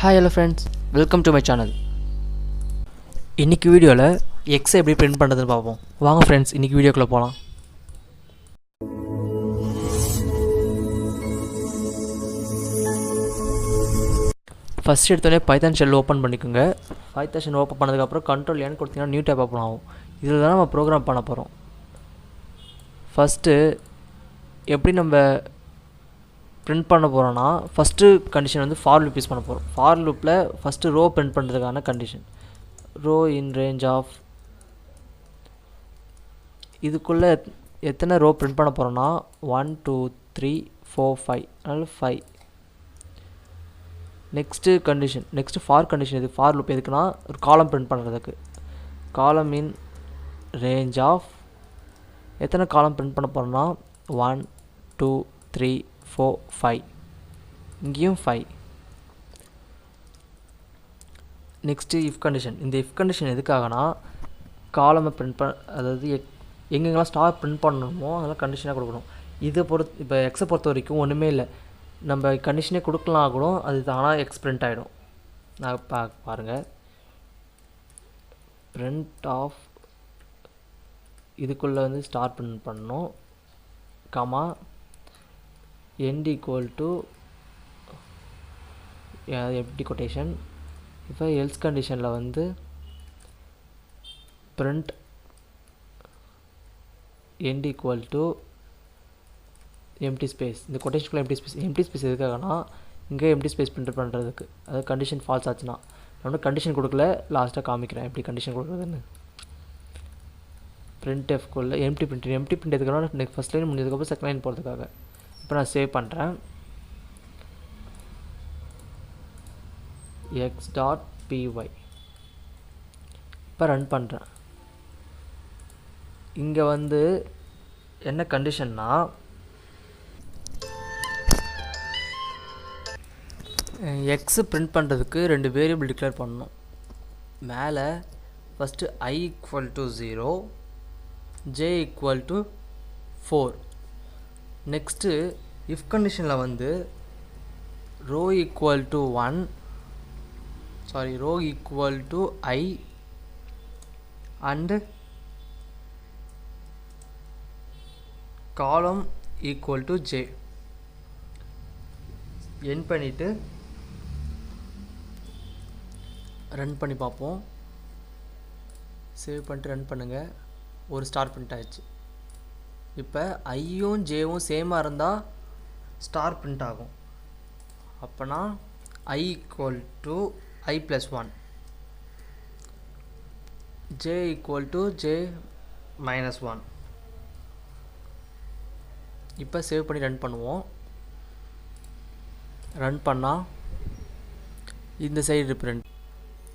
Hi hello friends, welcome to my channel. இன்னைக்கு வீடியோல x எப்படி print பண்றதுன்னு பாப்போம். வாங்க friends, இன்னைக்கு வீடியோக்குள்ள போலாம். ஃபர்ஸ்ட் எடுத்தோடனே பைத்தான் ஷெல் ஓப்பன் பண்ணிக்கோங்க. பைத்தான் ஷெல் ஓப்பன் பண்ணதுக்கு அப்புறம் கண்ட்ரோல் n கொடுத்தீங்கன்னா நியூ டேப் ஓப்பன் ஆகும். இதில் தான் நம்ம ப்ரோக்ராம் பண்ண போகிறோம். ஃபஸ்ட்டு எப்படி நம்ம பிரிண்ட் பண்ண போகிறோன்னா, ஃபஸ்ட்டு கண்டிஷன் வந்து ஃபார் லூப் யூஸ் பண்ண போகிறோம். ஃபார் லூப்பில் ஃபஸ்ட்டு ரோ பிரிண்ட் பண்ணுறதுக்கான condition row in range of, இதுக்குள்ளே எத்தனை ரோ பிரிண்ட் பண்ண போகிறோன்னா 1 2 3 4 5, அதனால் 5. Next condition, next for condition. இது ஃபார் லூப் எதுக்குன்னா ஒரு காலம் பிரிண்ட் பண்ணுறதுக்கு. காலம் இன் ரேஞ்ச் ஆஃப், எத்தனை காலம் பிரிண்ட் பண்ண போகிறோன்னா 1 2 3 4 5, இங்கேயும் 5. Next if condition. இந்த இஃப் கண்டிஷன் எதுக்காகனா காலமை பிரிண்ட் அதாவது எங்கெங்கெல்லாம் ஸ்டார் பிரிண்ட் பண்ணணுமோ அதெல்லாம் கண்டிஷனாக கொடுக்கணும். இதை பொறுத்து இப்போ எக்ஸை பொறுத்த வரைக்கும் ஒன்றுமே இல்லை, நம்ம கண்டிஷனே கொடுக்கலாம் கூட அது தானாக எக்ஸ் பிரிண்ட் ஆகிடும். நான் பாருங்கள், பிரிண்ட் ஆஃப் இதுக்குள்ளே வந்து ஸ்டார் பிரிண்ட் பண்ணணும், comma end equal to empty quotation. இப்போ எல்ஸ் கண்டிஷனில் வந்து print end equal to empty space. இந்த கொட்டேஷனுக்குள்ள empty space எதுக்காகனா இங்கே empty space பிரிண்ட் பண்ணுறதுக்கு. அது கண்டிஷன் ஃபால்ஸ் ஆச்சுன்னா நம்ம கண்டிஷன் கொடுக்கல, லாஸ்ட்டாக காமிக்கிறேன் எப்படி கண்டிஷன் கொடுக்குறதுன்னு. print fக்குள்ளே empty print எதுக்காக ஃபஸ்ட் லைன் முடிஞ்சதுக்கப்புறம் செகண்ட் லைன் போகிறதுக்காக. இப்போ நான் சேவ் பண்ணுறேன். x.py இப்போ ரன் பண்ணுறேன். இங்கே வந்து என்ன கண்டிஷன்னா, எக்ஸு பிரிண்ட் பண்ணுறதுக்கு 2 வேரியபிள் டிக்ளேர் பண்ணணும். மேலே first i = 0, j = 4. Next if கண்டிஷனில் வந்து row equal to I and column equal to J என் பண்ணிவிட்டு ரன் பண்ணி பார்ப்போம். சேவ் பண்ணிட்டு ரன் பண்ணுங்கள். ஒரு ஸ்டார் பிரிண்ட் ஆயிடுச்சு. இப்போ ஐயும் ஜேவும் சேமாக இருந்தால் ஸ்டார் பிரிண்ட் ஆகும். அப்போனா I = I + 1, J = J - 1. இப்போ சேவ் பண்ணி ரன் பண்ணுவோம். ரன் பண்ணால் இந்த சைடு பிரிண்ட்.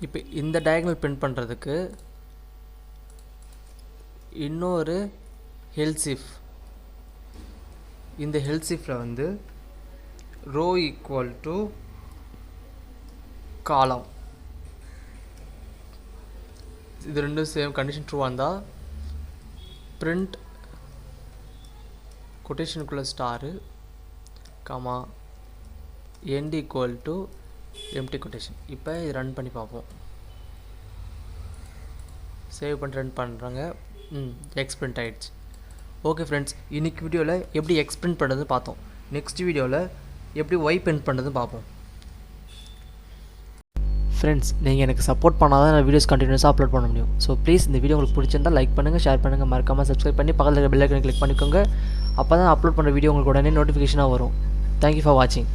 இப்போ இந்த டயகனல் பிரிண்ட் பண்ணுறதுக்கு இன்னொரு else if. இந்த else ifல வந்து ரோ ஈக்குவல் டு காலம், இது ரெண்டும் சேம் கண்டிஷன் ட்ரூவாக இருந்தால் பிரிண்ட் கொட்டேஷனுக்குள்ள star comma end = empty quotation. இப்போ இது ரன் பண்ணி பார்ப்போம். சேவ் பண்ணி ரன் பண்ணுறாங்க. எக்ஸ் பிரிண்ட் ஆகிடுச்சு. ஓகே ஃப்ரெண்ட்ஸ், இன்றைக்கி வீடியோவில் எப்படி எக்ஸ் பிரிண்ட் பண்ணுறது பார்த்தோம். நெக்ஸ்ட் வீடியோவில் எப்படி ஒய் பிரிண்ட் பண்ணுறது பார்ப்போம். ஃப்ரெண்ட்ஸ், நீங்கள் எனக்கு சப்போர்ட் பண்ணால் தான் நான் வீடியோஸ் கண்டினியூஸாக அப்லோட் பண்ண முடியும். ஸோ ப்ளீஸ் இந்த வீடியோ உங்களுக்கு பிடிச்சிருந்தால் லைக் பண்ணுங்கள், ஷேர் பண்ணுங்கள், மறக்காமல் சப்ஸ்கிரைப் பண்ணி பக்கத்தில் இருக்க பெல் ஐக்கனை கிளிக் பண்ணிக்கோங்க. அப்போ தான் அப்லோட் பண்ணுற வீடியோ உங்களுக்கு உடனே நோட்டிஃபிகேஷனாக வரும். தேங்க்யூ ஃபார் வாட்சிங்.